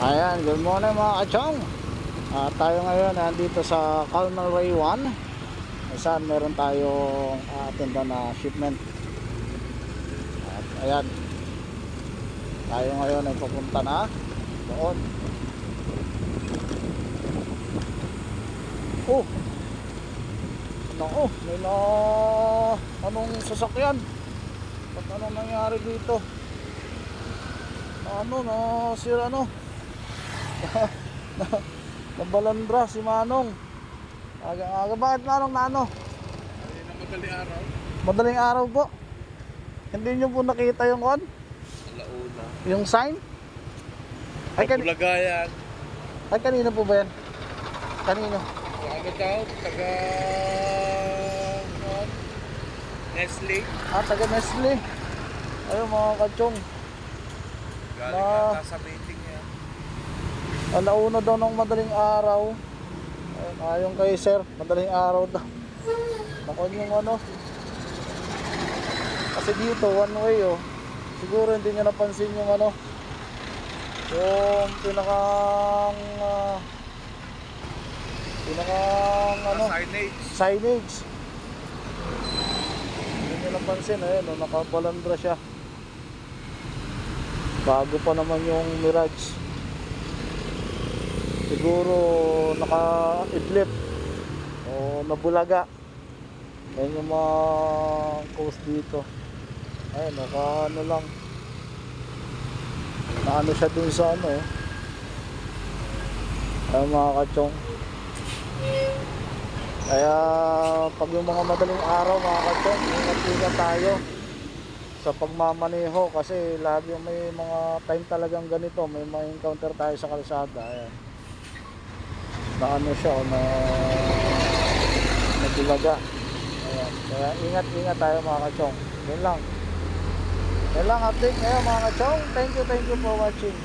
Ayan, good morning mga kachong. Tayo ngayon nandito sa Colonel Ray 1. Saan meron tayong atinda na shipment. At ayan, tayo ngayon ay pupunta na doon. Oh, naku, may na anong sasakyan? Ba't anong nangyari dito? Ano na sira ano? Nabalandra si Manong. Aga, bakit Manong na ano? Ay, na madaling araw. Madaling araw po. Hindi nyo po nakita yung on? Alauna. Yung sign? Ay, Bulagayan. ay kanino po ba yan? Kanino? Ano daw? Taga... Nestle. Taga Nestle. Ayun mga kachong. Galing ata sa meeting niya. Alauna daw ng madaling araw. Ayun, ayon kay sir, madaling araw daw. Nakon yung ano. Kasi dito, one way oh. Siguro hindi nyo napansin yung ano. Yung pinakang ano, signage. Hindi nyo napansin, ayun oh, nakabalandra siya. Bago pa naman yung Mirage. Siguro naka-idlip o nabulaga. Ayun yung mga coast dito. Ayun, naka-ano lang. Naano siya dun sa ano eh. Ayun mga kachong. Kaya pag yung mga madaling araw mga kachong, ingat-ingat tayo sa pagmamaneho kasi lagi may mga time talagang ganito, may ma-encounter tayo sa kalsada. Ayan. Na ano siya o na nagulaga. Ayan. Kaya ingat tayo mga kachong. Yan lang update ngayon mga kachong. Thank you for watching.